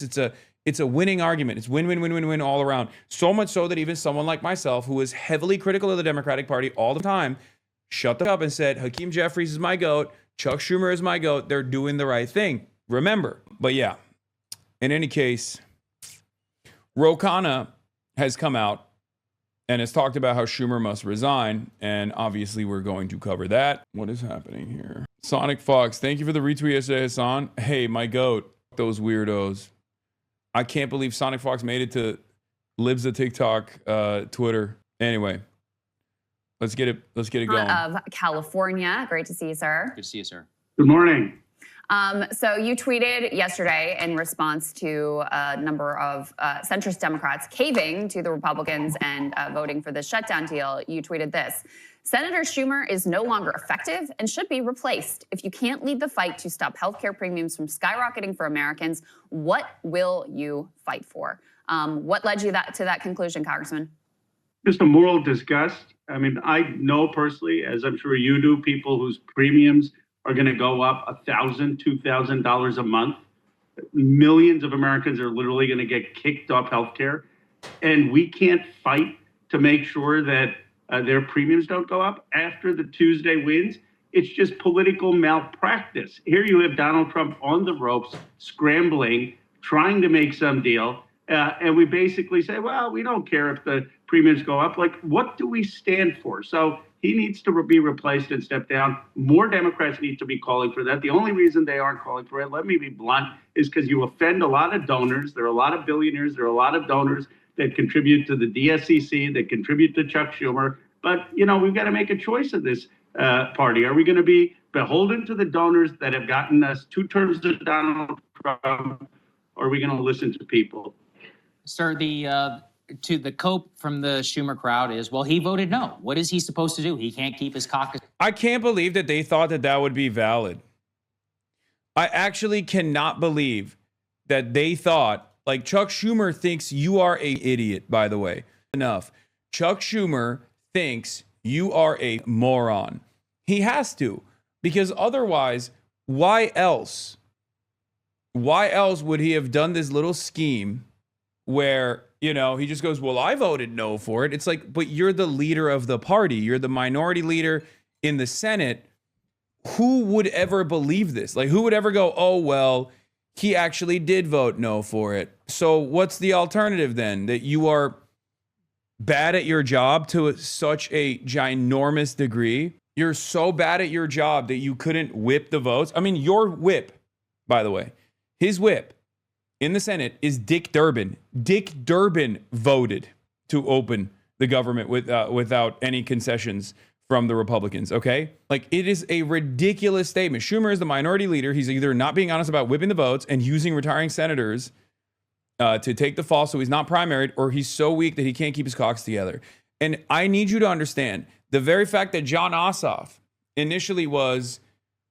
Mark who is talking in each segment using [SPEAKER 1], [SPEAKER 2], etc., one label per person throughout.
[SPEAKER 1] It's a winning argument. It's win, win, win, win, win all around. So much so that even someone like myself, who is heavily critical of the Democratic Party all the time, shut up and said, Hakeem Jeffries is my GOAT. Chuck Schumer is my GOAT. They're doing the right thing. Remember. But yeah, in any case, Ro Khanna has come out and has talked about how Schumer must resign. And obviously, we're going to cover that. What is happening here? Sonic Fox, thank you for the retweet yesterday, Hasan. Hey, my GOAT. Those weirdos. I can't believe Sonic Fox made it to Libs of TikTok, Twitter. Anyway, let's get it going.
[SPEAKER 2] Of California. Great to see you, sir.
[SPEAKER 3] Good to see you, sir.
[SPEAKER 4] Good morning.
[SPEAKER 2] So you tweeted yesterday in response to a number of centrist Democrats caving to the Republicans and voting for the shutdown deal. You tweeted this: Senator Schumer is no longer effective and should be replaced. If you can't lead the fight to stop healthcare premiums from skyrocketing for Americans, what will you fight for? What led you to that conclusion, Congressman?
[SPEAKER 4] Just a moral disgust. I mean, I know personally, as I'm sure you do, people whose premiums are going to go up $1,000, $2,000 a month. Millions of Americans are literally going to get kicked off healthcare, and we can't fight to make sure that their premiums don't go up after the Tuesday wins. It's just political malpractice. Here you have Donald Trump on the ropes, scrambling, trying to make some deal. And we basically say, well, we don't care if the premiums go up. Like, what do we stand for? So he needs to be replaced and step down. More Democrats need to be calling for that. The only reason they aren't calling for it, let me be blunt, is because you offend a lot of donors. There are a lot of billionaires. There are a lot of donors that contribute to the DSCC, that contribute to Chuck Schumer. But, you know, we've got to make a choice of this party. Are we going to be beholden to the donors that have gotten us 2 terms of Donald Trump, or are we going to listen to people?
[SPEAKER 3] Sir, the cope from the Schumer crowd is, well, he voted no. What is he supposed to do? He can't keep his caucus.
[SPEAKER 1] I can't believe that they thought that that would be valid. I actually cannot believe that they thought, like, Chuck Schumer thinks you are an idiot, by the way. Enough. Chuck Schumer thinks you are a moron. He has to, because otherwise, why else? Why else would he have done this little scheme where, you know, he just goes, well, I voted no for it. It's like, but you're the leader of the party. You're the minority leader in the Senate. Who would ever believe this? Like, who would ever go, oh, well, he actually did vote no for it. So what's the alternative then? That you are bad at your job to such a ginormous degree? You're so bad at your job that you couldn't whip the votes? I mean, your whip, by the way, his whip in the Senate is Dick Durbin. Dick Durbin voted to open the government without any concessions from the Republicans, okay? Like, it is a ridiculous statement. Schumer is the minority leader. He's either not being honest about whipping the votes and using retiring senators to take the fall so he's not primaried, or he's so weak that he can't keep his caucus together. And I need you to understand, the very fact that Jon Ossoff initially was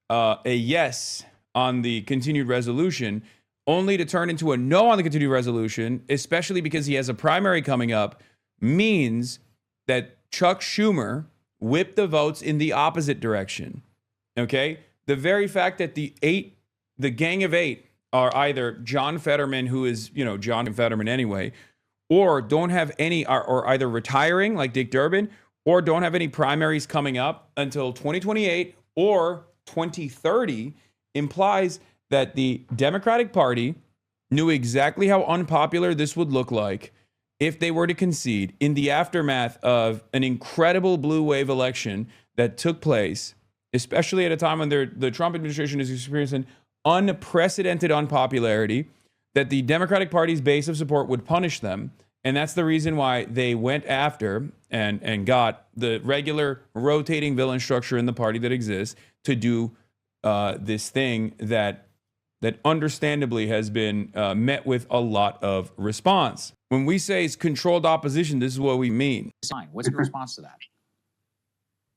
[SPEAKER 1] a yes on the continued resolution, only to turn into a no on the continued resolution, especially because he has a primary coming up, means that Chuck Schumer whipped the votes in the opposite direction. Okay? The very fact that the gang of 8 are either John Fetterman, who is, you know, John Fetterman anyway, or don't have any, or either retiring like Dick Durbin, or don't have any primaries coming up until 2028 or 2030, implies that the Democratic Party knew exactly how unpopular this would look like if they were to concede in the aftermath of an incredible blue wave election that took place, especially at a time when the Trump administration is experiencing unprecedented unpopularity, that the Democratic Party's base of support would punish them. And that's the reason why they went after and got the regular rotating villain structure in the party that exists to do this thing that understandably has been met with a lot of response. When we say it's controlled opposition, this is what we mean.
[SPEAKER 3] What's your response to that?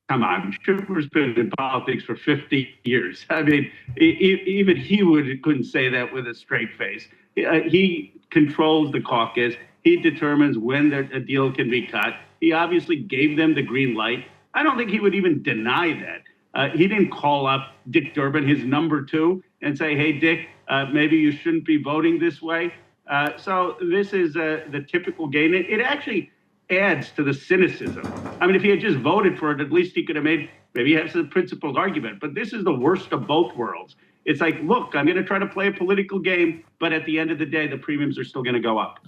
[SPEAKER 4] Come on, Schumer's been in politics for 50 years. I mean, even he couldn't say that with a straight face. He controls the caucus. He determines when a deal can be cut. He obviously gave them the green light. I don't think he would even deny that. He didn't call up Dick Durbin, his number 2, and say, hey, Dick, Maybe you shouldn't be voting this way. So this is the typical game. It actually adds to the cynicism. I mean, if he had just voted for it, at least he could have made, maybe he has a principled argument. But this is the worst of both worlds. It's like, look, I'm going to try to play a political game, but at the end of the day, the premiums are still going to go up.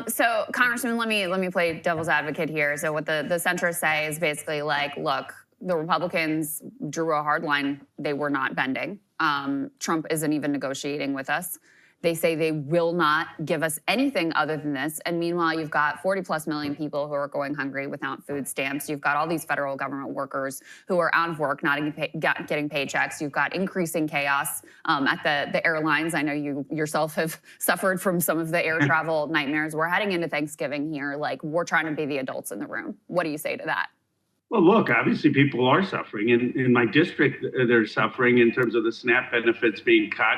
[SPEAKER 2] So, Congressman, let me play devil's advocate here. So what the centrists say is basically like, look, the Republicans drew a hard line. They were not bending. Trump isn't even negotiating with us. They say they will not give us anything other than this. And meanwhile, you've got 40+ million people who are going hungry without food stamps. You've got all these federal government workers who are out of work, not getting paychecks. You've got increasing chaos at the airlines. I know you yourself have suffered from some of the air travel nightmares. We're heading into Thanksgiving here. Like, we're trying to be the adults in the room. What do you say to that?
[SPEAKER 4] Well, look, obviously people are suffering. In my district, they're suffering in terms of the SNAP benefits being cut.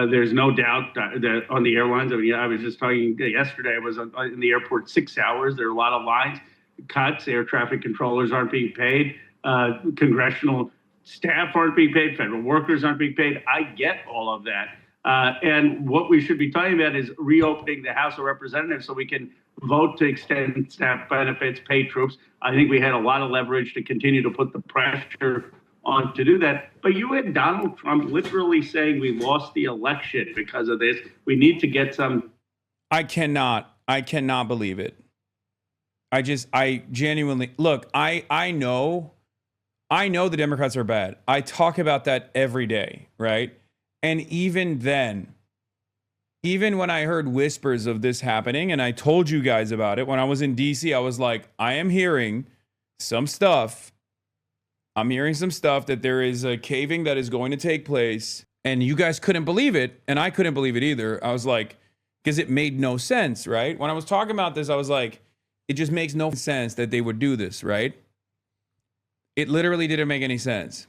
[SPEAKER 4] There's no doubt that on the airlines, I mean, I was just talking yesterday, I was in the airport 6 hours. There are a lot of lines, cuts, air traffic controllers aren't being paid, congressional staff aren't being paid, federal workers aren't being paid. I get all of that. And what we should be talking about is reopening the House of Representatives so we can vote to extend SNAP benefits, pay troops. I think we had a lot of leverage to continue to put the pressure on to do that. But you had Donald Trump literally saying we lost the election because of this. We need to get some.
[SPEAKER 1] I cannot believe it. I genuinely, look, I know the Democrats are bad. I talk about that every day, right? And even then, even when I heard whispers of this happening, and I told you guys about it, when I was in DC, I was like, I am hearing some stuff. I'm hearing some stuff that there is a caving that is going to take place. And you guys couldn't believe it. And I couldn't believe it either. I was like, because it made no sense, right? When I was talking about this, I was like, it just makes no sense that they would do this, right? It literally didn't make any sense.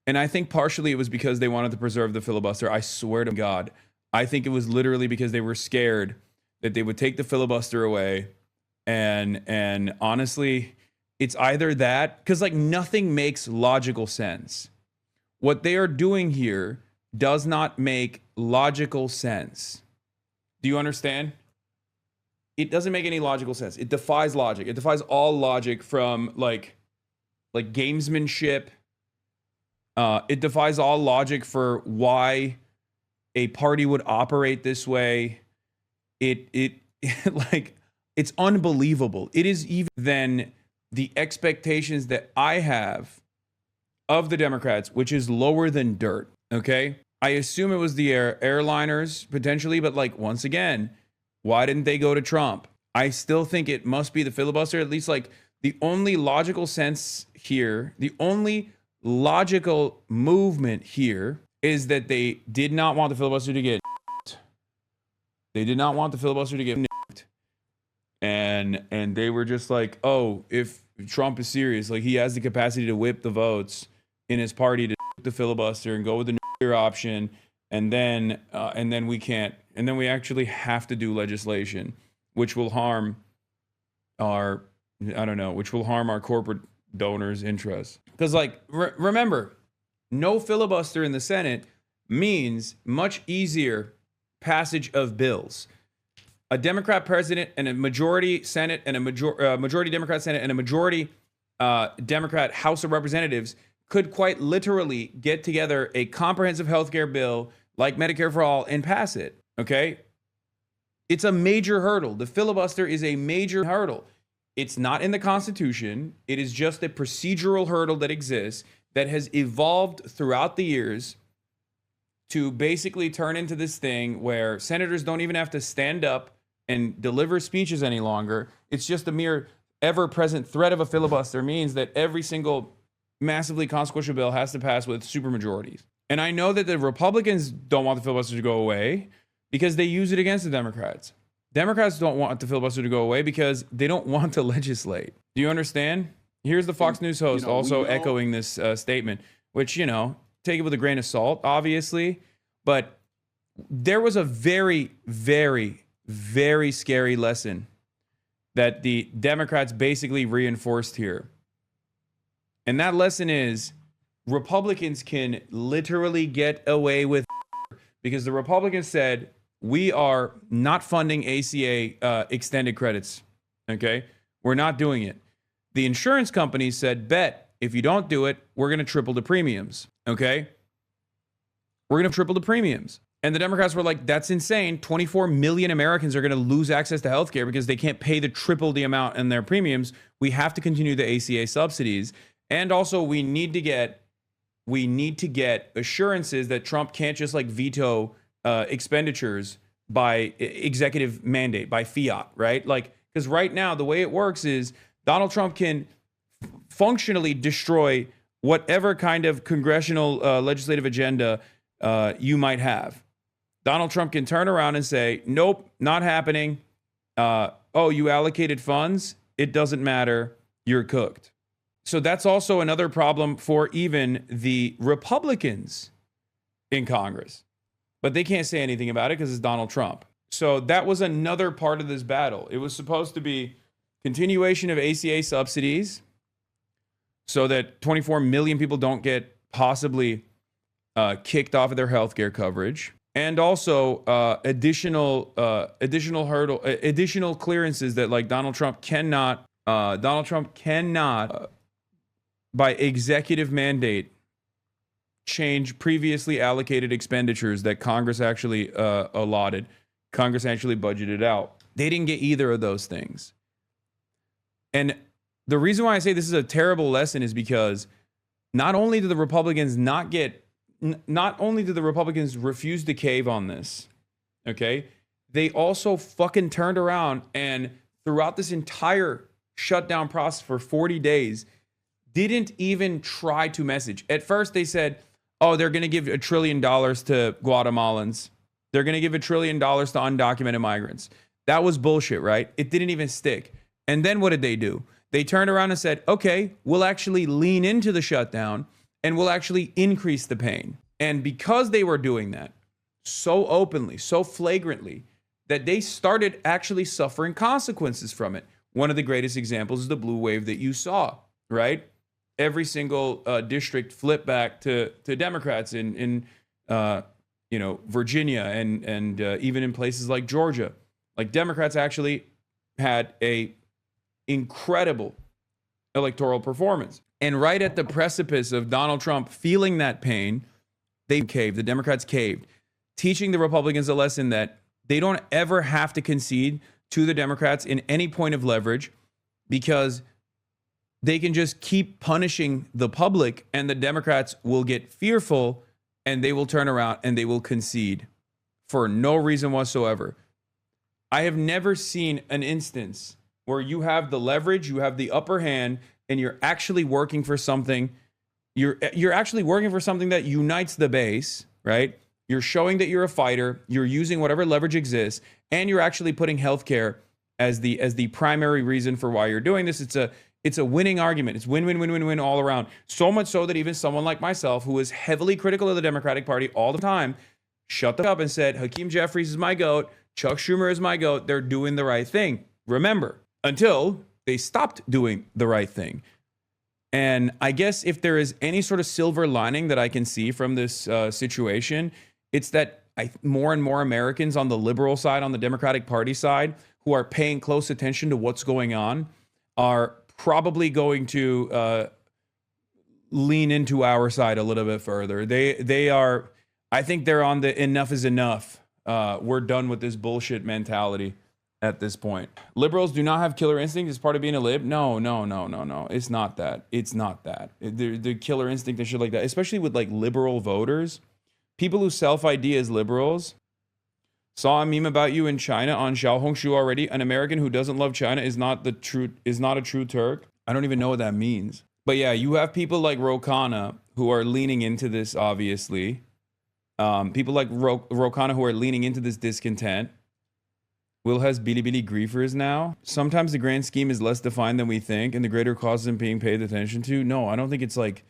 [SPEAKER 1] And I think partially it was because they wanted to preserve the filibuster. I swear to God, I think it was literally because they were scared that they would take the filibuster away. And honestly, it's either that, because like nothing makes logical sense. What they are doing here does not make logical sense. Do you understand? It doesn't make any logical sense. It defies logic. It defies all logic from like gamesmanship. It defies all logic for why a party would operate this way. It like, it's unbelievable. It is even than the expectations that I have of the Democrats, which is lower than dirt, okay? I assume it was the airliners potentially, but like, once again, why didn't they go to Trump? I still think it must be the filibuster. At least like the only logical sense here, the only logical movement here is that they did not want the filibuster to get they did not want the filibuster to get and they were just like, oh, if Trump is serious, like he has the capacity to whip the votes in his party to the filibuster and go with the nuclear option, and then we can't, and then we actually have to do legislation which will harm our which will harm our corporate donors' interests. Because like remember, no filibuster in the Senate means much easier passage of bills. A Democrat president and a majority Senate and a majority Democrat Senate and a majority Democrat House of Representatives could quite literally get together a comprehensive healthcare bill like Medicare for All and pass it, okay? It's a major hurdle. The filibuster is a major hurdle. It's not in the Constitution. It is just a procedural hurdle that exists that has evolved throughout the years to basically turn into this thing where senators don't even have to stand up and deliver speeches any longer. It's just a mere ever-present threat of a filibuster means that every single massively consequential bill has to pass with supermajorities. And I know that the Republicans don't want the filibuster to go away because they use it against the Democrats. Democrats don't want the filibuster to go away because they don't want to legislate. Do you understand? Here's the Fox News host also echoing this statement, which, take it with a grain of salt, obviously. But there was a very, very, very scary lesson that the Democrats basically reinforced here. And that lesson is Republicans can literally get away with because the Republicans said, we are not funding ACA extended credits. Okay? We're not doing it. The insurance companies said, bet, if you don't do it, we're going to triple the premiums. Okay? We're going to triple the premiums. And the Democrats were like, that's insane. 24 million Americans are going to lose access to healthcare because they can't pay the triple the amount in their premiums. We have to continue the ACA subsidies. And also we need to get assurances that Trump can't just like veto expenditures by executive mandate, by fiat, right? Like, because right now the way it works is Donald Trump can functionally destroy whatever kind of congressional legislative agenda you might have. Donald Trump can turn around and say, nope, not happening. Oh, you allocated funds? It doesn't matter. You're cooked. So that's also another problem for even the Republicans in Congress. But they can't say anything about it because it's Donald Trump. So that was another part of this battle. It was supposed to be continuation of ACA subsidies so that 24 million people don't get possibly kicked off of their healthcare coverage. And also additional clearances that like Donald Trump cannot by executive mandate change previously allocated expenditures that Congress actually allotted. Congress actually budgeted out. They didn't get either of those things. And the reason why I say this is a terrible lesson is because not only do the Republicans refuse to cave on this, okay? They also fucking turned around and throughout this entire shutdown process for 40 days, didn't even try to message. At first they said, oh, they're going to give $1 trillion to Guatemalans. They're going to give $1 trillion to undocumented migrants. That was bullshit, right? It didn't even stick. And then what did they do? They turned around and said, okay, we'll actually lean into the shutdown and we'll actually increase the pain. And because they were doing that so openly, so flagrantly, that they started actually suffering consequences from it. One of the greatest examples is the blue wave that you saw, right? Every single district flipped back to Democrats in Virginia and even in places like Georgia. Like Democrats actually had a incredible electoral performance. And right at the precipice of Donald Trump feeling that pain, they caved. The Democrats caved, teaching the Republicans a lesson that they don't ever have to concede to the Democrats in any point of leverage because they can just keep punishing the public and the Democrats will get fearful and they will turn around and they will concede for no reason whatsoever. I have never seen an instance where you have the leverage, you have the upper hand, and you're actually working for something. You're actually working for something that unites the base, right? You're showing that you're a fighter. You're using whatever leverage exists, and you're actually putting healthcare as the primary reason for why you're doing this. It's a winning argument. It's win, win, win, win, win all around. So much so that even someone like myself, who is heavily critical of the Democratic Party all the time, shut up and said, Hakeem Jeffries is my GOAT. Chuck Schumer is my GOAT. They're doing the right thing. Remember, until they stopped doing the right thing. And I guess if there is any sort of silver lining that I can see from this situation, it's that more and more Americans on the liberal side, on the Democratic Party side, who are paying close attention to what's going on, are probably going to lean into our side a little bit further. They are, I think they're on the enough is enough. We're done with this bullshit mentality at this point. Liberals do not have killer instinct as part of being a lib. No. It's not that. It's not that. The killer instinct and shit like that, especially with like liberal voters, people who self-ID as liberals. Saw a meme about you in China on Xiaohongshu already. An American who doesn't love China is not a true Turk. I don't even know what that means. But yeah, you have people like Rokana who are leaning into this, obviously. People like Rokana who are leaning into this discontent. Will has Bilibili griefers now. Sometimes the grand scheme is less defined than we think, and the greater cause isn't being paid attention to. No, I don't think it's like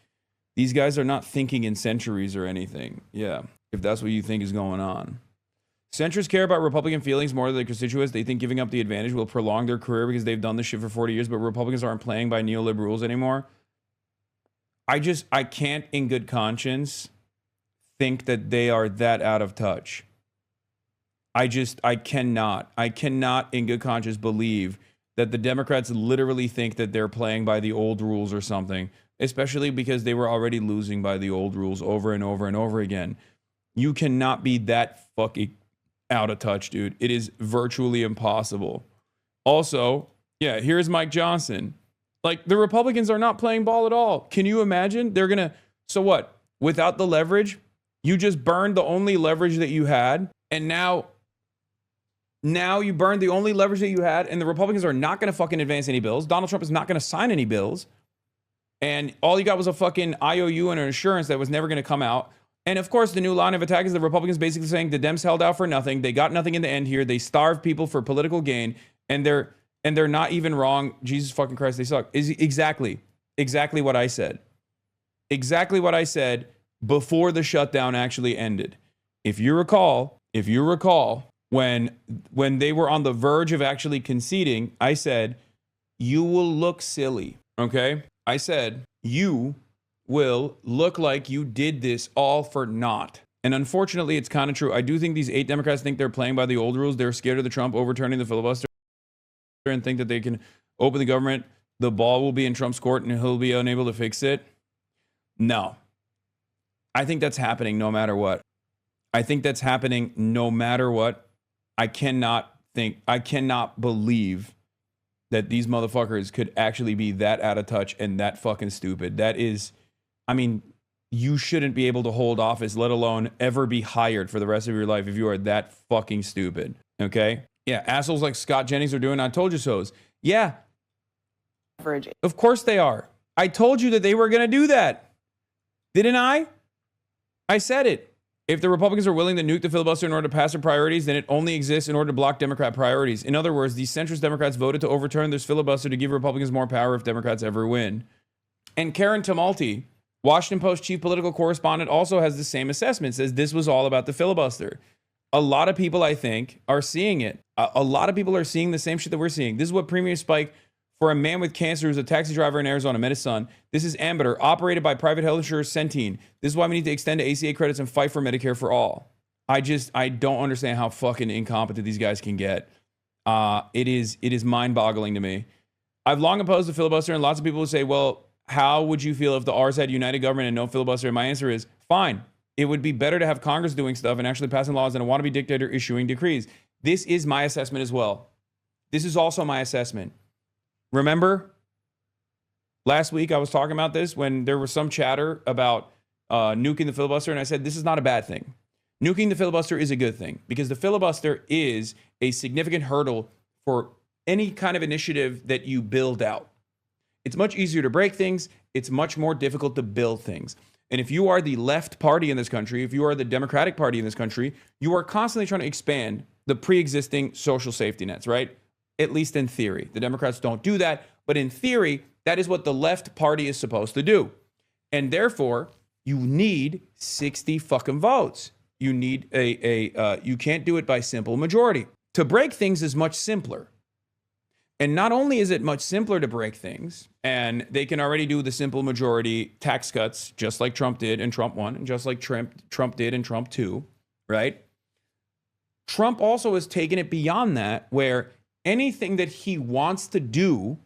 [SPEAKER 1] these guys are not thinking in centuries or anything. Yeah, if that's what you think is going on. Centrists care about Republican feelings more than their constituents. They think giving up the advantage will prolong their career because they've done this shit for 40 years, but Republicans aren't playing by neoliberal rules anymore. I can't in good conscience think that they are that out of touch. I cannot in good conscience believe that the Democrats literally think that they're playing by the old rules or something, especially because they were already losing by the old rules over and over and over again. You cannot be that fucking out of touch, dude. It is virtually impossible. Also, yeah, here's Mike Johnson. Like, the Republicans are not playing ball at all. Can you imagine? They're gonna, so what? Without the leverage, you just burned the only leverage that you had, and now you burned the only leverage that you had, and the Republicans are not gonna fucking advance any bills. Donald Trump is not gonna sign any bills. And all you got was a fucking IOU and an assurance that was never gonna come out. And of course, the new line of attack is the Republicans basically saying the Dems held out for nothing. They got nothing in the end here. They starved people for political gain, and they're not even wrong. Jesus fucking Christ, they suck. Is exactly what I said. Exactly what I said before the shutdown actually ended. If you recall, when they were on the verge of actually conceding, I said, you will look silly. Okay? I said, you will look like you did this all for naught. And unfortunately, it's kind of true. I do think these 8 Democrats think they're playing by the old rules. They're scared of the Trump overturning the filibuster and think that they can open the government. The ball will be in Trump's court and he'll be unable to fix it. No. I think that's happening no matter what. I cannot believe that these motherfuckers could actually be that out of touch and that fucking stupid. That is, I mean, you shouldn't be able to hold office, let alone ever be hired for the rest of your life if you are that fucking stupid. Okay? Yeah, assholes like Scott Jennings are doing I told you so's. Yeah. Of course they are. I told you that they were going to do that. Didn't I? I said it. If the Republicans are willing to nuke the filibuster in order to pass their priorities, then it only exists in order to block Democrat priorities. In other words, these centrist Democrats voted to overturn this filibuster to give Republicans more power if Democrats ever win. And Karen Tumulty, Washington Post chief political correspondent, also has the same assessment, says this was all about the filibuster. A lot of people, I think, are seeing it. A lot of people are seeing the same shit that we're seeing. This is what Premier Spike, for a man with cancer who's a taxi driver in Arizona, met his son. This is Ambiter, operated by private health insurer Centene. This is why we need to extend to ACA credits and fight for Medicare for all. I don't understand how fucking incompetent these guys can get. It is mind-boggling to me. I've long opposed the filibuster, and lots of people will say, well, how would you feel if the R's had united government and no filibuster? And my answer is, fine. It would be better to have Congress doing stuff and actually passing laws than a wannabe dictator issuing decrees. This is my assessment as well. This is also my assessment. Remember, last week I was talking about this when there was some chatter about nuking the filibuster, and I said this is not a bad thing. Nuking the filibuster is a good thing because the filibuster is a significant hurdle for any kind of initiative that you build out. It's much easier to break things. It's much more difficult to build things. And if you are the left party in this country, if you are the Democratic Party in this country, you are constantly trying to expand the pre-existing social safety nets, right? At least in theory. The Democrats don't do that, but in theory, that is what the left party is supposed to do. And therefore, you need 60 fucking votes. You need you can't do it by simple majority. To break things is much simpler. And not only is it much simpler to break things, and they can already do the simple majority tax cuts, just like Trump did and Trump won, and just like Trump did and Trump too, right? Trump also has taken it beyond that, where anything that he wants to do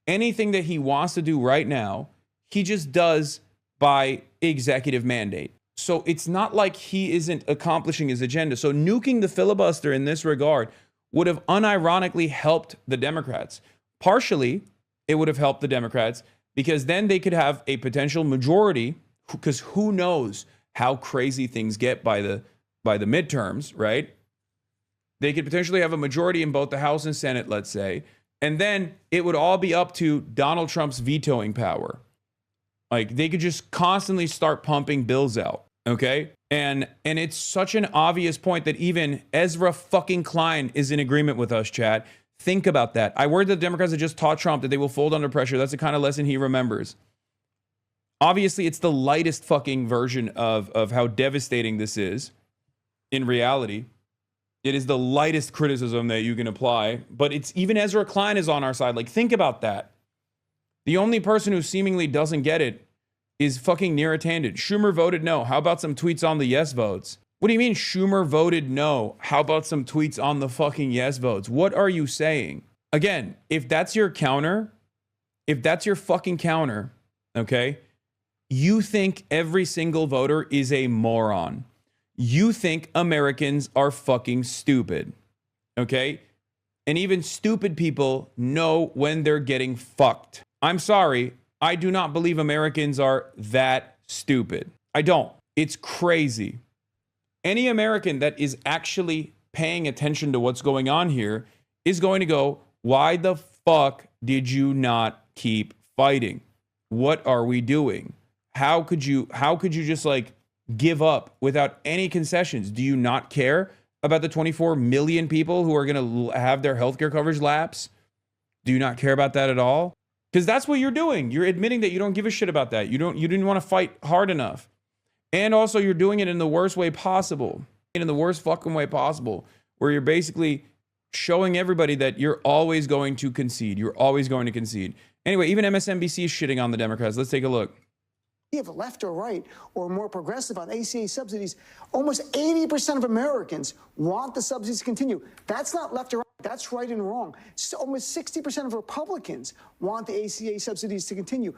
[SPEAKER 1] right now, he just does by executive mandate. So it's not like he isn't accomplishing his agenda. So nuking the filibuster in this regard would have unironically helped the Democrats. Partially, it would have helped the Democrats because then they could have a potential majority, because who knows how crazy things get by the midterms, right? They could potentially have a majority in both the House and Senate, let's say, and then it would all be up to Donald Trump's vetoing power. Like, they could just constantly start pumping bills out, okay? And it's such an obvious point that even Ezra fucking Klein is in agreement with us, chat. Think about that. I worry that the Democrats have just taught Trump that they will fold under pressure. That's the kind of lesson he remembers. Obviously, it's the lightest fucking version of how devastating this is in reality. It is the lightest criticism that you can apply, but it's even Ezra Klein is on our side. Like, think about that. The only person who seemingly doesn't get it is fucking near attained. Schumer voted no. How about some tweets on the yes votes? What do you mean Schumer voted no? How about some tweets on the fucking yes votes? What are you saying? Again, if that's your counter, if that's your fucking counter, okay, you think every single voter is a moron. You think Americans are fucking stupid, okay? And even stupid people know when they're getting fucked. I'm sorry, I do not believe Americans are that stupid. I don't. It's crazy. Any American that is actually paying attention to what's going on here is going to go, why the fuck did you not keep fighting? What are we doing? How could you just like give up without any concessions? Do you not care about the 24 million people who are going to have their healthcare coverage lapse? Do you not care about that at all? Because that's what you're doing. You're admitting that you don't give a shit about that. You didn't want to fight hard enough. And also you're doing it in the worst way possible. In the worst fucking way possible, where you're basically showing everybody that you're always going to concede. You're always going to concede. Anyway, even MSNBC is shitting on the Democrats. Let's take a look.
[SPEAKER 5] If left or right or more progressive on ACA subsidies, almost 80% of Americans want the subsidies to continue. That's not left or right. That's right and wrong. Almost 60% of Republicans want the ACA subsidies to continue.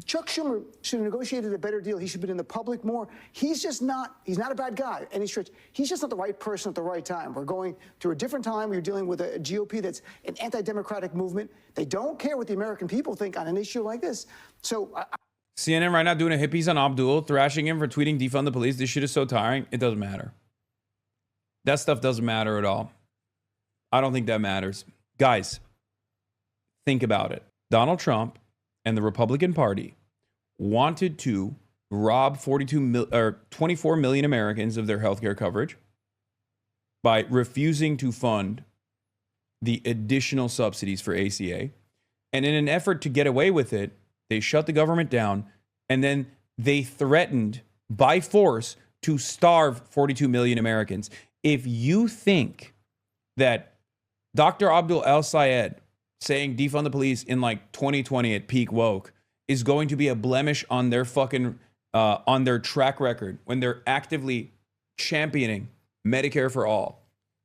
[SPEAKER 5] Chuck Schumer should have negotiated a better deal. He should have been in the public more. He's not a bad guy, any stretch. He's just not the right person at the right time. We're going through a different time. You're dealing with a GOP that's an anti-democratic movement. They don't care what the American people think on an issue like this. So
[SPEAKER 1] CNN right now doing a hit piece on Abdul, thrashing him for tweeting defund the police. This shit is so tiring. It doesn't matter. That stuff doesn't matter at all. I don't think that matters. Guys, think about it. Donald Trump and the Republican Party wanted to rob 24 million Americans of their healthcare coverage by refusing to fund the additional subsidies for ACA. And in an effort to get away with it, they shut the government down, and then they threatened by force to starve 42 million Americans. If you think that Dr. Abdul El-Sayed saying defund the police in like 2020 at peak woke is going to be a blemish on their fucking on their track record when they're actively championing Medicare for all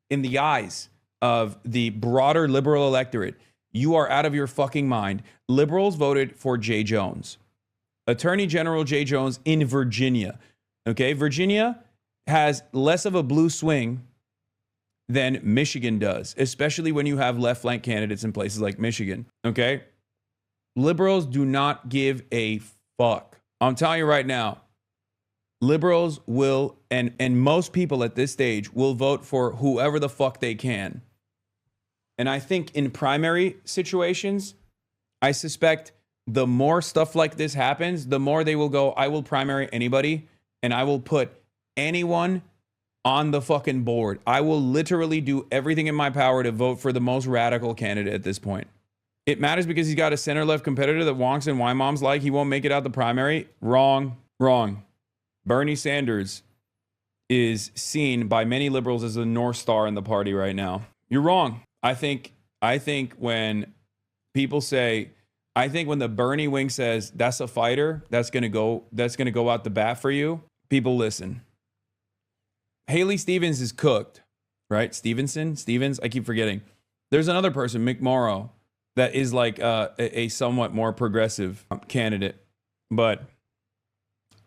[SPEAKER 1] in the eyes of the broader liberal electorate, you are out of your fucking mind. Liberals voted for Jay Jones, Attorney General Jay Jones in Virginia. Okay, Virginia has less of a blue swing than Michigan does, especially when you have left flank candidates in places like Michigan. Okay, liberals do not give a fuck. I'm telling you right now, liberals will, and most people at this stage will vote for whoever the fuck they can. And I think in primary situations, I suspect the more stuff like this happens, the more they will go, I will primary anybody and I will put anyone on the fucking board. I will literally do everything in my power to vote for the most radical candidate at this point. It matters because he's got a center-left competitor that wonks and why moms like he won't make it out the primary. Wrong. Bernie Sanders is seen by many liberals as the North Star in the party right now. You're wrong. I think when people say, I think when the Bernie wing says that's a fighter, that's gonna go out the bat for you, people listen. Haley Stevens is cooked, right? Stevens, I keep forgetting. There's another person, Mick Morrow, that is like a somewhat more progressive candidate. But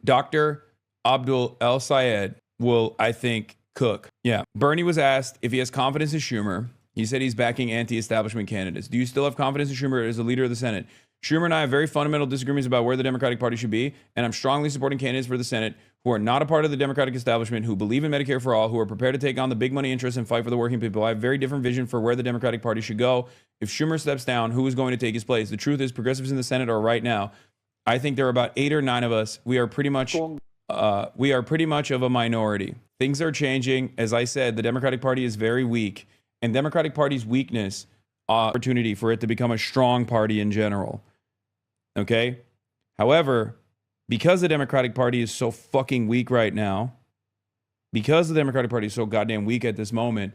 [SPEAKER 1] Dr. Abdul El-Sayed will, I think, cook. Yeah. Bernie was asked if he has confidence in Schumer. He said he's backing anti-establishment candidates. Do you still have confidence in Schumer as a leader of the Senate? Schumer and I have very fundamental disagreements about where the Democratic Party should be, and I'm strongly supporting candidates for the Senate who are not a part of the Democratic establishment, who believe in Medicare for all, who are prepared to take on the big money interests and fight for the working people. I have a very different vision for where the Democratic Party should go. If Schumer steps down, who is going to take his place? The truth is, progressives in the Senate are right now. I think there are about 8 or 9 of us. We are pretty much of a minority. Things are changing. As I said, the Democratic Party is very weak, and Democratic Party's weakness, opportunity for it to become a strong party in general. Okay? However, because the Democratic Party is so fucking weak right now, because the Democratic Party is so goddamn weak at this moment,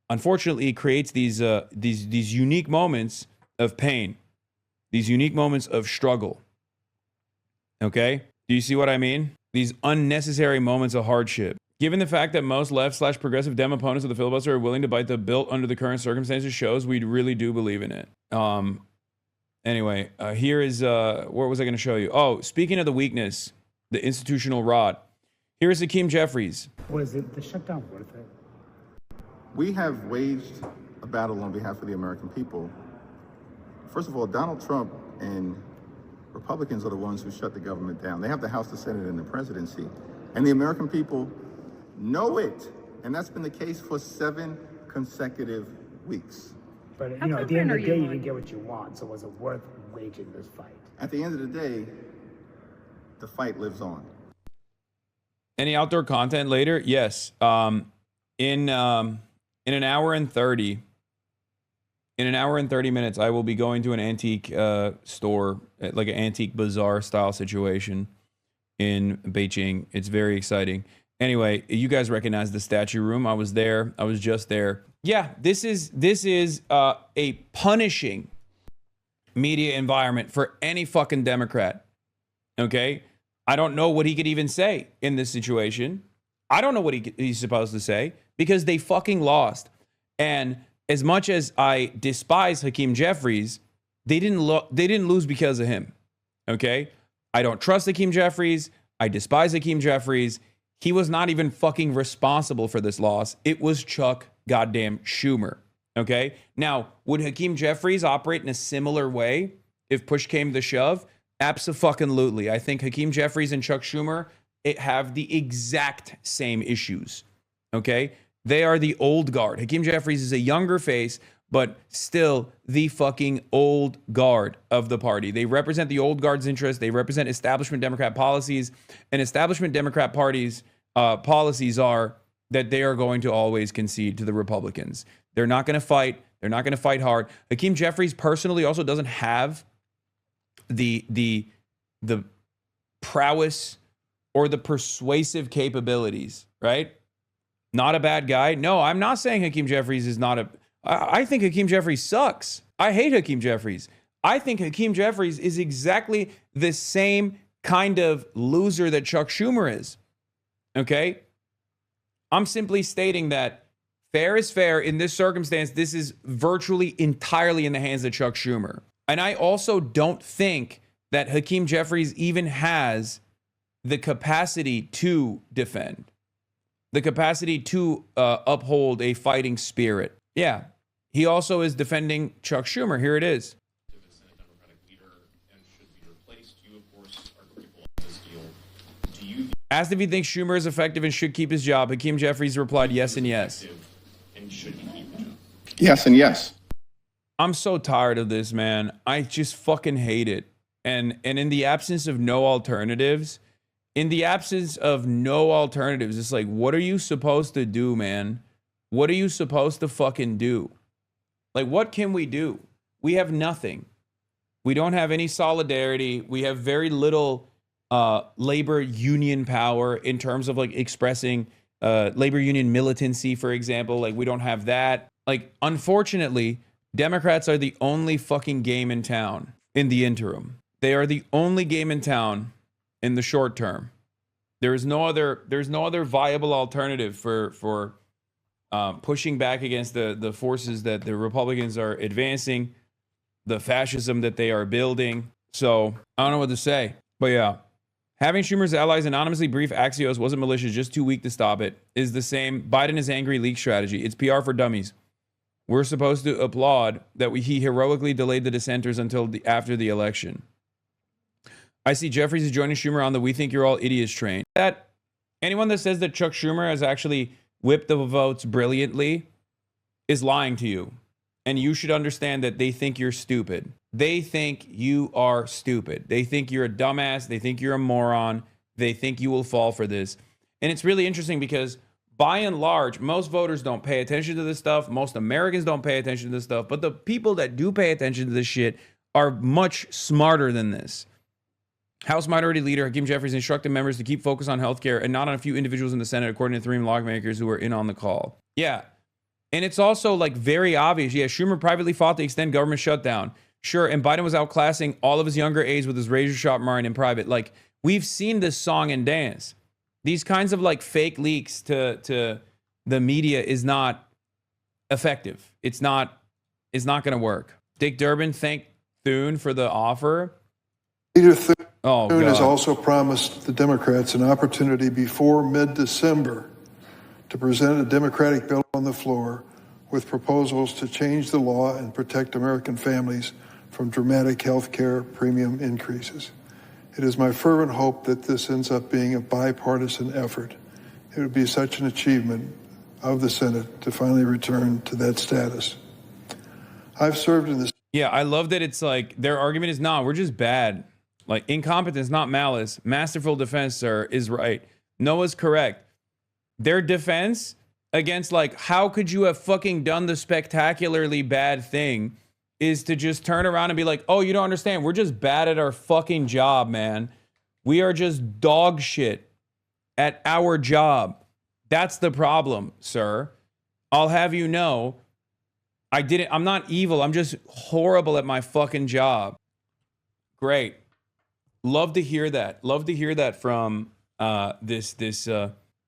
[SPEAKER 1] unfortunately, it creates these unique moments of pain, these unique moments of struggle. Okay? Do you see what I mean? These unnecessary moments of hardship. Given the fact that most left/progressive Dem opponents of the filibuster are willing to bite the bill under the current circumstances shows we really do believe in it. Anyway, here is, what was I going to show you? Oh, speaking of the weakness, the institutional rot. Here is Hakeem Jeffries.
[SPEAKER 6] Was it the shutdown worth it?
[SPEAKER 7] We have waged a battle on behalf of the American people. First of all, Donald Trump and Republicans are the ones who shut the government down. They have the House, the Senate, and the presidency. And the American people know it. And that's been the case for 7 consecutive weeks.
[SPEAKER 6] But, you know, at the end of the day, you didn't get what you want. So was it worth waging this fight?
[SPEAKER 7] At the end of the day, the fight lives on.
[SPEAKER 1] Any outdoor content later? Yes. In an hour and 30 minutes, I will be going to an antique store, like an antique bazaar style situation in Beijing. It's very exciting. Anyway, you guys recognize the statue room. I was there. I was just there. Yeah, this is a punishing media environment for any fucking Democrat. Okay? I don't know what he could even say in this situation. I don't know what he's supposed to say because they fucking lost. And as much as I despise Hakeem Jeffries, they didn't lose because of him. Okay? I don't trust Hakeem Jeffries. I despise Hakeem Jeffries. He was not even fucking responsible for this loss. It was Chuck goddamn Schumer. Okay? Now, would Hakeem Jeffries operate in a similar way if push came to shove? Abso-fucking-lutely. I think Hakeem Jeffries and Chuck Schumer have the exact same issues. Okay? They are the old guard. Hakeem Jeffries is a younger face, but still the fucking old guard of the party. They represent the old guard's interests. They represent establishment Democrat policies. And establishment Democrat parties policies are that they are going to always concede to the Republicans. They're not going to fight. They're not going to fight hard. Hakeem Jeffries personally also doesn't have the prowess or the persuasive capabilities, right? Not a bad guy. No, I'm not saying Hakeem Jeffries is not a... I think Hakeem Jeffries sucks. I hate Hakeem Jeffries. I think Hakeem Jeffries is exactly the same kind of loser that Chuck Schumer is. Okay? I'm simply stating that fair is fair. In this circumstance, this is virtually entirely in the hands of Chuck Schumer. And I also don't think that Hakeem Jeffries even has the capacity to defend, the capacity to uphold a fighting spirit. Yeah. He also is defending Chuck Schumer. Here it is. Asked if he thinks Schumer is effective and should keep his job, Hakeem Jeffries replied yes and yes.
[SPEAKER 7] Yes and yes.
[SPEAKER 1] I'm so tired of this, man. I just fucking hate it. And in the absence of no alternatives, it's like, what are you supposed to do, man? What are you supposed to fucking do? Like, what can we do? We have nothing. We don't have any solidarity. We have very little labor union power in terms of like expressing labor union militancy, for example. Like, we don't have that. Like, unfortunately, Democrats are the only fucking game in town in the interim. They are the only game in town in the short term. There's no other viable alternative for pushing back against the forces that the Republicans are advancing, the fascism that they are building. So I don't know what to say. But yeah, having Schumer's allies anonymously brief Axios wasn't malicious, just too weak to stop it, is the same Biden is angry leak strategy. It's PR for dummies. We're supposed to applaud that he heroically delayed the dissenters until after the election. I see Jeffries is joining Schumer on the "we think you're all idiots" train. That anyone that says that Chuck Schumer has actually whipped the votes brilliantly is lying to you. And you should understand that they think you're stupid. They think you are stupid. They think you're a dumbass. They think you're a moron. They think you will fall for this. And it's really interesting because by and large, most voters don't pay attention to this stuff. Most Americans don't pay attention to this stuff. But the people that do pay attention to this shit are much smarter than this. House Minority Leader Hakeem Jeffries instructed members to keep focus on healthcare and not on a few individuals in the Senate, according to 3 lawmakers who were in on the call. Yeah. And it's also like very obvious. Yeah, Schumer privately fought to extend government shutdown. Sure. And Biden was outclassing all of his younger aides with his razor sharp mind in private. Like, We've seen this song and dance. These kinds of like fake leaks to the media is not effective. It's not going to work. Dick Durbin thanked Thune for the offer.
[SPEAKER 8] Leader Thune
[SPEAKER 1] God.
[SPEAKER 8] has also promised the Democrats an opportunity before mid-December to present a Democratic bill on the floor with proposals to change the law and protect American families from dramatic health care premium increases. It is my fervent hope that this ends up being a bipartisan effort. It would be such an achievement of the Senate to finally return to that status. I've served in this.
[SPEAKER 1] Yeah, I love that it's like their argument is, nah, we're just bad. Like incompetence, not malice. Masterful defense, sir, is right. Noah's correct. Their defense against like, how could you have fucking done the spectacularly bad thing is to just turn around and be like, oh, you don't understand. We're just bad at our fucking job, man. We are just dog shit at our job. That's the problem, sir. I'll have you know, I'm not evil. I'm just horrible at my fucking job. Great. Love to hear that. Love to hear that from this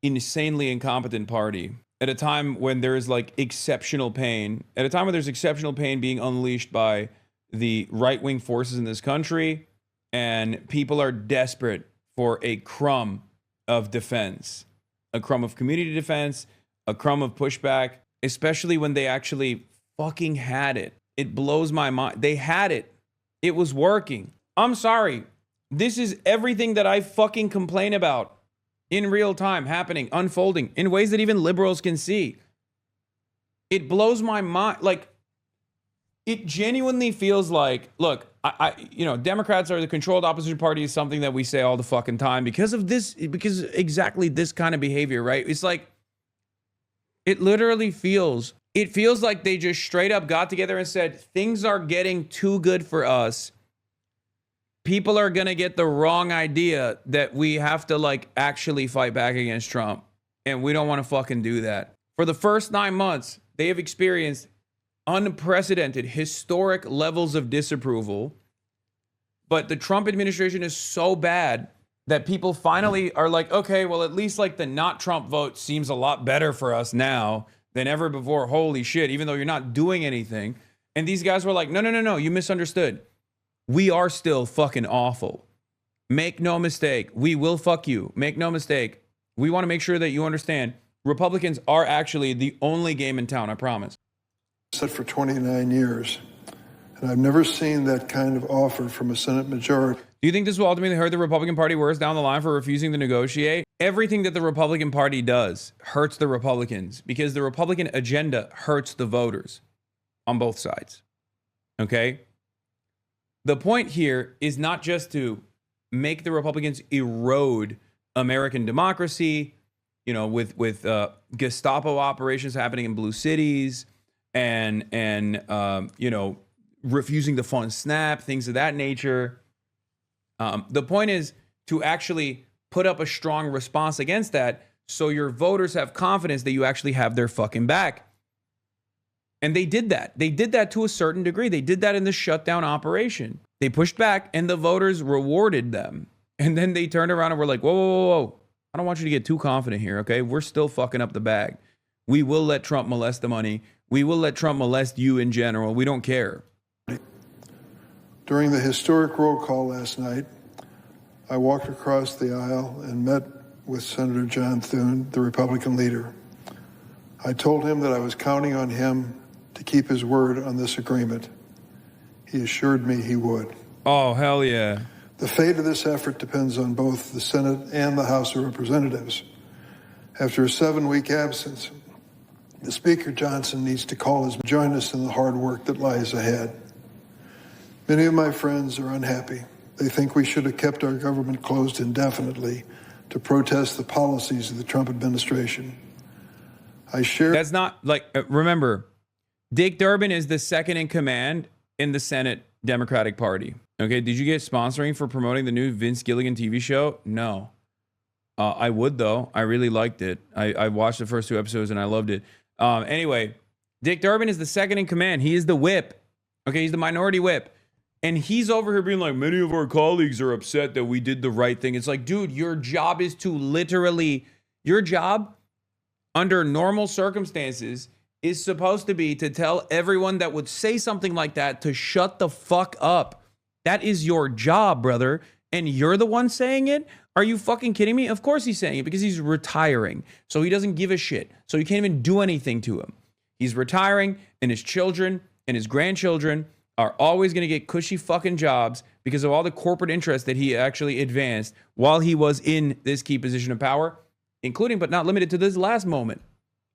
[SPEAKER 1] insanely incompetent party at a time when there is like exceptional pain, at a time when there's exceptional pain being unleashed by the right-wing forces in this country, and people are desperate for a crumb of defense, a crumb of community defense, a crumb of pushback, especially when they actually fucking had it. It blows my mind. They had it. It was working. I'm sorry. This is everything that I fucking complain about in real time, happening, unfolding in ways that even liberals can see. It blows my mind. Like, it genuinely feels like, look, Democrats are the controlled opposition party is something that we say all the fucking time because exactly this kind of behavior, right? It's like, it literally feels like they just straight up got together and said, things are getting too good for us. People are going to get the wrong idea that we have to like actually fight back against Trump. And we don't want to fucking do that. For the first 9 months, they have experienced unprecedented, historic levels of disapproval. But the Trump administration is so bad that people finally are like, okay, well, at least like the not Trump vote seems a lot better for us now than ever before. Holy shit, even though you're not doing anything. And these guys were like, no, you misunderstood. We are still fucking awful. Make no mistake. We will fuck you. Make no mistake. We want to make sure that you understand Republicans are actually the only game in town, I promise.
[SPEAKER 8] Said for 29 years, and I've never seen that kind of offer from a Senate majority.
[SPEAKER 1] Do you think this will ultimately hurt the Republican Party worse down the line for refusing to negotiate? Everything that the Republican Party does hurts the Republicans because the Republican agenda hurts the voters on both sides. Okay? The point here is not just to make the Republicans erode American democracy, with Gestapo operations happening in blue cities and refusing to fund SNAP, things of that nature. The point is to actually put up a strong response against that so your voters have confidence that you actually have their fucking back. And they did that. They did that to a certain degree. They did that in the shutdown operation. They pushed back and the voters rewarded them. And then they turned around and were like, whoa. I don't want you to get too confident here, okay? We're still fucking up the bag. We will let Trump molest the money. We will let Trump molest you in general. We don't care.
[SPEAKER 8] During the historic roll call last night, I walked across the aisle and met with Senator John Thune, the Republican leader. I told him that I was counting on him to keep his word on this agreement. He assured me he would.
[SPEAKER 1] Oh, hell yeah.
[SPEAKER 8] The fate of this effort depends on both the Senate and the House of Representatives. After a 7-week absence, the Speaker Johnson needs to join us in the hard work that lies ahead. Many of my friends are unhappy. They think we should have kept our government closed indefinitely to protest the policies of the Trump administration.
[SPEAKER 1] That's not like, remember, Dick Durbin is the second in command in the Senate Democratic Party. Okay, did you get sponsoring for promoting the new Vince Gilligan TV show? No. I would, though. I really liked it. I watched the first 2 episodes and I loved it. Anyway, Dick Durbin is the second in command. He is the whip. Okay, he's the minority whip. And he's over here being like, many of our colleagues are upset that we did the right thing. It's like, dude, your job is to literally, your job under normal circumstances is supposed to be to tell everyone that would say something like that to shut the fuck up. That is your job, brother. And you're the one saying it? Are you fucking kidding me? Of course he's saying it because he's retiring. So he doesn't give a shit. So you can't even do anything to him. He's retiring, and his children and his grandchildren are always going to get cushy fucking jobs because of all the corporate interests that he actually advanced while he was in this key position of power, including but not limited to this last moment.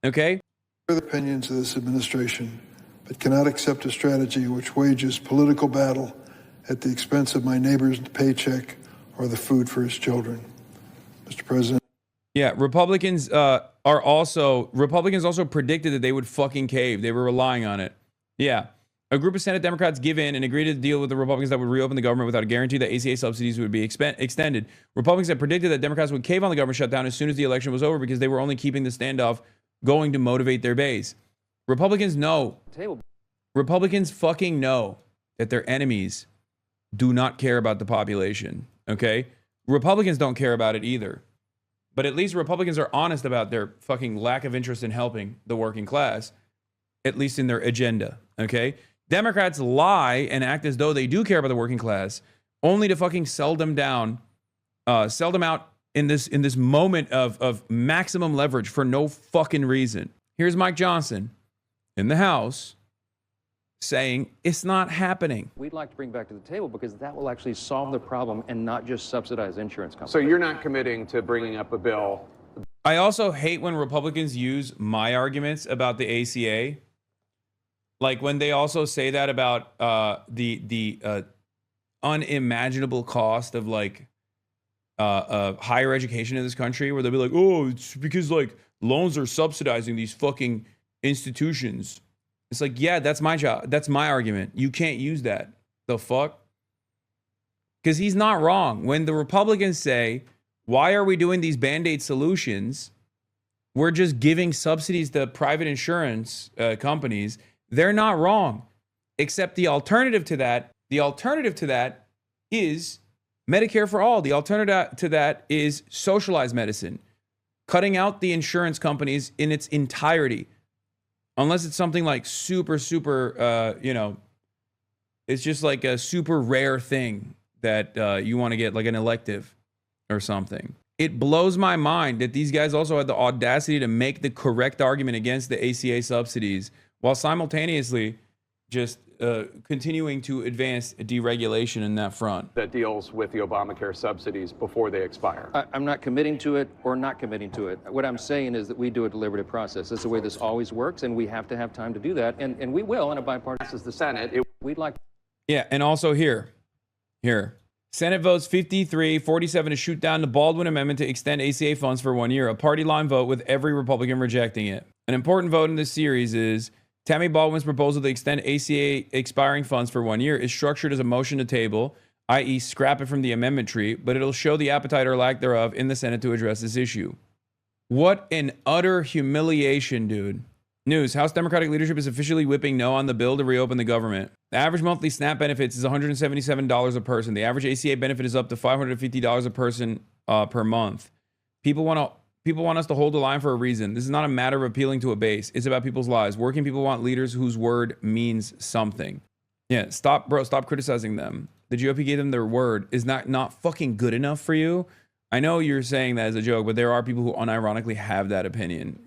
[SPEAKER 1] Okay?
[SPEAKER 8] The opinions of this administration, but cannot accept a strategy which wages political battle at the expense of my neighbor's paycheck or the food for his children. Mr. President.
[SPEAKER 1] Yeah, Republicans also predicted that they would fucking cave. They were relying on it. Yeah. A group of Senate Democrats give in and agree to deal with the Republicans that would reopen the government without a guarantee that ACA subsidies would be extended. Republicans had predicted that Democrats would cave on the government shutdown as soon as the election was over because they were only keeping the standoff going to motivate their base. Republicans know. Republicans fucking know that their enemies do not care about the population, okay? Republicans don't care about it either. But at least Republicans are honest about their fucking lack of interest in helping the working class, at least in their agenda, okay? Democrats lie and act as though they do care about the working class, only to fucking sell them down, sell them out in this moment of maximum leverage for no fucking reason. Here's Mike Johnson in the House saying it's not happening.
[SPEAKER 9] We'd like to bring back to the table because that will actually solve the problem and not just subsidize insurance companies.
[SPEAKER 10] So you're not committing to bringing up a bill?
[SPEAKER 1] I also hate when Republicans use my arguments about the ACA. Like when they also say that about the unimaginable cost of like higher education in this country, where they'll be like, oh, it's because like loans are subsidizing these fucking institutions. It's like, yeah, that's my job. That's my argument. You can't use that. The fuck? Because he's not wrong. When the Republicans say, why are we doing these Band-Aid solutions? We're just giving subsidies to private insurance companies. They're not wrong. Except the alternative to that is Medicare for all. The alternative to that is socialized medicine. Cutting out the insurance companies in its entirety. Unless it's something like super, it's just like a super rare thing that you want to get, like an elective or something. It blows my mind that these guys also had the audacity to make the correct argument against the ACA subsidies while simultaneously just continuing to advance deregulation in that front.
[SPEAKER 10] That deals with the Obamacare subsidies before they expire.
[SPEAKER 9] I'm not committing to it or not committing to it. What I'm saying is that we do a deliberative process. That's the way this always works, and we have to have time to do that, and we will in a bipartisan.
[SPEAKER 10] This is the Senate.
[SPEAKER 9] We'd like.
[SPEAKER 1] Yeah, and also here. Senate votes 53-47 to shoot down the Baldwin Amendment to extend ACA funds for 1 year. A party line vote with every Republican rejecting it. An important vote in this series is Tammy Baldwin's proposal to extend ACA expiring funds for 1 year is structured as a motion to table, i.e. scrap it from the amendment tree, but it'll show the appetite or lack thereof in the Senate to address this issue. What an utter humiliation, dude. News. House Democratic leadership is officially whipping no on the bill to reopen the government. The average monthly SNAP benefits is $177 a person. The average ACA benefit is up to $550 a person per month. People want us to hold the line for a reason. This is not a matter of appealing to a base. It's about people's lives. Working people want leaders whose word means something. Yeah, stop criticizing them. The GOP gave them their word. Is not fucking good enough for you? I know you're saying that as a joke, but there are people who unironically have that opinion.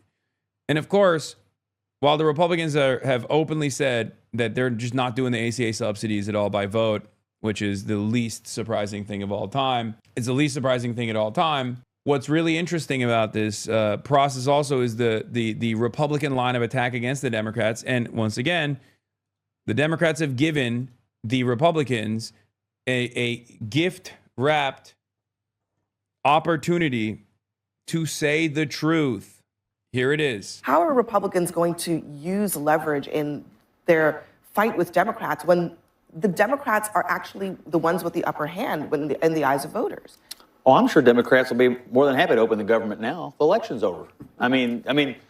[SPEAKER 1] And of course, while the Republicans have openly said that they're just not doing the ACA subsidies at all by vote, which is the least surprising thing of all time. It's the least surprising thing at all time. What's really interesting about this process also is the Republican line of attack against the Democrats. And once again, the Democrats have given the Republicans a gift-wrapped opportunity to say the truth. Here it is.
[SPEAKER 11] How are Republicans going to use leverage in their fight with Democrats when the Democrats are actually the ones with the upper hand in the eyes of voters?
[SPEAKER 12] Oh, I'm sure Democrats will be more than happy to open the government now. The election's over. I mean,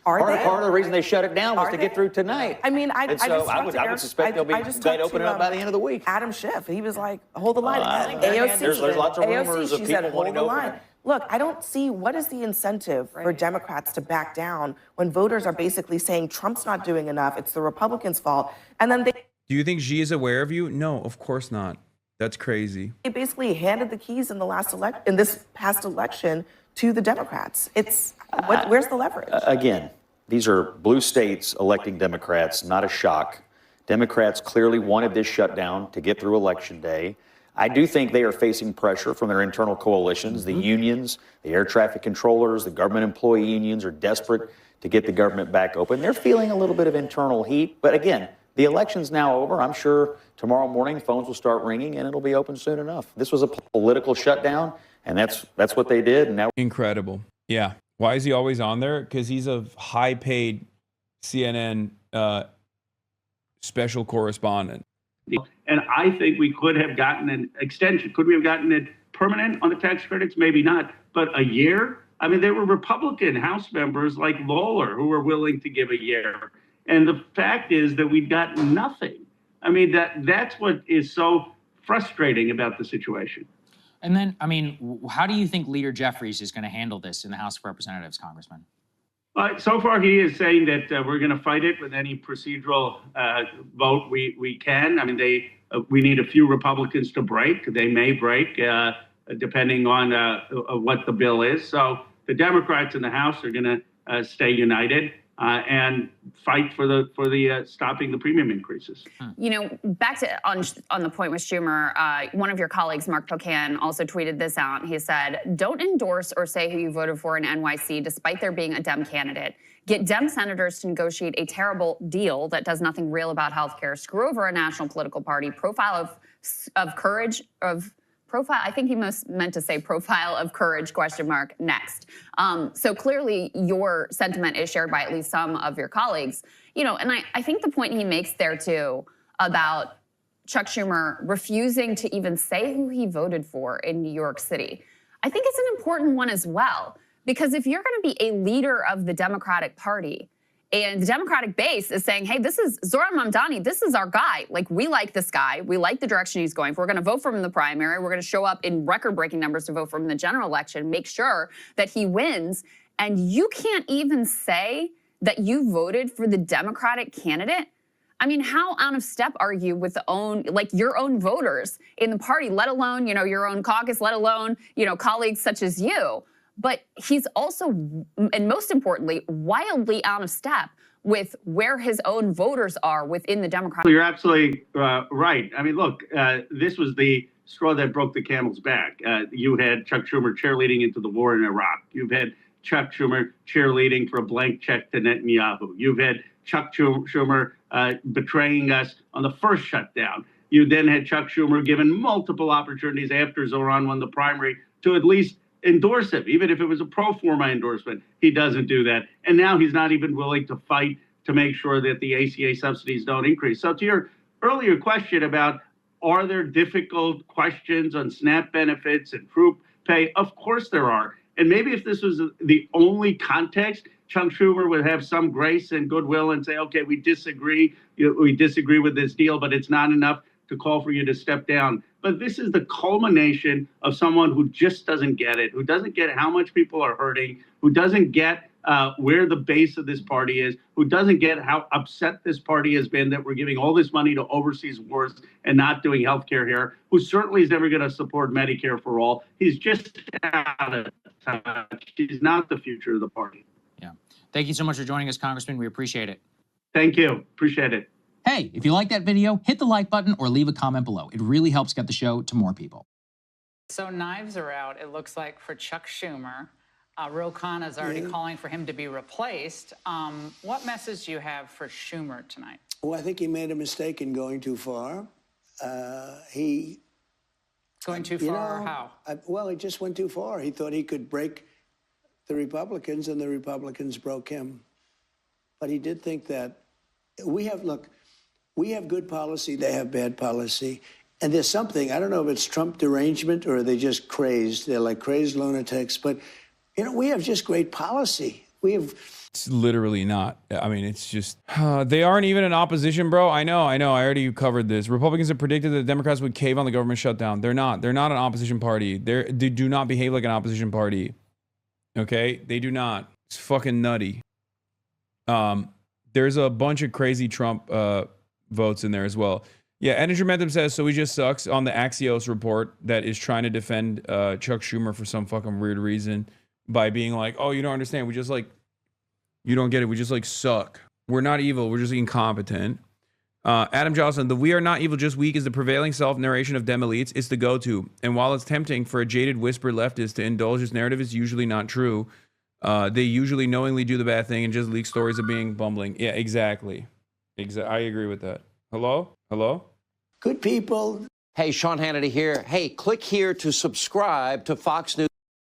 [SPEAKER 12] part of the reason they shut it down was to get through tonight.
[SPEAKER 11] I mean, I
[SPEAKER 12] would suspect they'll be glad to open it up by the end of the week.
[SPEAKER 11] Adam Schiff, he was like, hold the line.
[SPEAKER 12] AOC, there's lots of rumors of
[SPEAKER 11] she
[SPEAKER 12] people
[SPEAKER 11] said,
[SPEAKER 12] wanting to
[SPEAKER 11] hold the
[SPEAKER 12] open
[SPEAKER 11] line.
[SPEAKER 12] it.
[SPEAKER 11] Look, I don't see what is the incentive for Democrats to back down when voters are basically saying Trump's not doing enough, it's the Republicans' fault, and then
[SPEAKER 1] Do you think Xi is aware of you? No, of course not. That's crazy.
[SPEAKER 11] they basically handed the keys in this past election to the Democrats. Where's the leverage?
[SPEAKER 12] Again, these are blue states electing Democrats, not a shock. Democrats clearly wanted this shutdown to get through Election Day. I do think they are facing pressure from their internal coalitions. The unions, the air traffic controllers, the government employee unions are desperate to get the government back open. They're feeling a little bit of internal heat. But again, the election's now over. I'm sure tomorrow morning phones will start ringing and it'll be open soon enough. This was a political shutdown, and that's what they did. And now
[SPEAKER 1] Incredible. Yeah. Why is he always on there? Because he's a high-paid CNN special correspondent.
[SPEAKER 4] And I think we could have gotten an extension. Could we have gotten it permanent on the tax credits? Maybe not. But a year? I mean, there were Republican House members like Lawler who were willing to give a year. And the fact is that we got nothing. I mean, that's what is so frustrating about the situation.
[SPEAKER 3] And then, I mean, how do you think Leader Jeffries is going to handle this in the House of Representatives, Congressman?
[SPEAKER 4] So far, he is saying that we're going to fight it with any procedural vote we can. I mean, we need a few Republicans to break. They may break, depending on what the bill is. So the Democrats in the House are going to stay united and fight for the stopping the premium increases.
[SPEAKER 2] You know, back to on the point with Schumer, one of your colleagues, Mark Pocan, also tweeted this out. He said, "Don't endorse or say who you voted for in NYC, despite there being a Dem candidate. Get Dem senators to negotiate a terrible deal that does nothing real about healthcare. Screw over a national political party. Profile of courage of." Profile, I think he meant to say profile of courage, ? Next. So clearly your sentiment is shared by at least some of your colleagues. You know, and I think the point he makes there too about Chuck Schumer refusing to even say who he voted for in New York City, I think it's an important one as well. Because if you're going to be a leader of the Democratic Party, and the Democratic base is saying, hey, this is Zohran Mamdani, this is our guy. Like, we like this guy. We like the direction he's going. We're going to vote for him in the primary. We're going to show up in record-breaking numbers to vote for him in the general election, make sure that he wins. And you can't even say that you voted for the Democratic candidate. I mean, how out of step are you with your own voters in the party, let alone, your own caucus, let alone, colleagues such as you? But he's also, and most importantly, wildly out of step with where his own voters are within the Democratic.
[SPEAKER 4] You're absolutely right. I mean, look, this was the straw that broke the camel's back. You had Chuck Schumer cheerleading into the war in Iraq. You've had Chuck Schumer cheerleading for a blank check to Netanyahu. You've had Chuck Schumer betraying us on the first shutdown. You then had Chuck Schumer given multiple opportunities after Zohran won the primary to at least endorse him, even if it was a pro forma endorsement. He doesn't do that. And now he's not even willing to fight to make sure that the ACA subsidies don't increase. So to your earlier question about, are there difficult questions on SNAP benefits and troop pay? Of course there are. And maybe if this was the only context, Chuck Schumer would have some grace and goodwill and say, okay, we disagree with this deal, but it's not enough to call for you to step down. But this is the culmination of someone who just doesn't get it, who doesn't get how much people are hurting, who doesn't get where the base of this party is, who doesn't get how upset this party has been that we're giving all this money to overseas wars and not doing health care here, who certainly is never going to support Medicare for all. He's just out of touch. He's not the future of the party.
[SPEAKER 3] Yeah. Thank you so much for joining us, Congressman. We appreciate it.
[SPEAKER 4] Thank you. Appreciate it.
[SPEAKER 3] Hey, if you like that video, hit the like button or leave a comment below. It really helps get the show to more people.
[SPEAKER 13] So knives are out, it looks like, for Chuck Schumer. Ro Khanna is already calling for him to be replaced. What message do you have for Schumer tonight?
[SPEAKER 14] Well, I think he made a mistake in going too far. Going
[SPEAKER 13] too far, how?
[SPEAKER 14] Well, he just went too far. He thought he could break the Republicans, and the Republicans broke him. But he did think that we have good policy, they have bad policy. And there's something, I don't know if it's Trump derangement or are they just crazed. They're like crazed lunatics. But, you know, we have just great policy. We have...
[SPEAKER 1] It's literally not. I mean, it's just, they aren't even an opposition, bro. I know. I already covered this. Republicans have predicted that the Democrats would cave on the government shutdown. They're not. They're not an opposition party. They do not behave like an opposition party. Okay? They do not. It's fucking nutty. There's a bunch of crazy Trump votes in there as well. Yeah, Energy Momentum says, so he just sucks on the Axios report that is trying to defend Chuck Schumer for some fucking weird reason by being like, oh, you don't understand. We just like, you don't get it. We just like suck. We're not evil. We're just incompetent. Adam Johnson, the we are not evil, just weak is the prevailing self-narration of dem elites. It's the go-to. And while it's tempting for a jaded whisper leftist to indulge this narrative, it's usually not true. They usually knowingly do the bad thing and just leak stories of being bumbling. Yeah, exactly. I agree with that. Hello?
[SPEAKER 14] Good people.
[SPEAKER 15] Hey, Sean Hannity here. Hey, click here to subscribe to Fox News.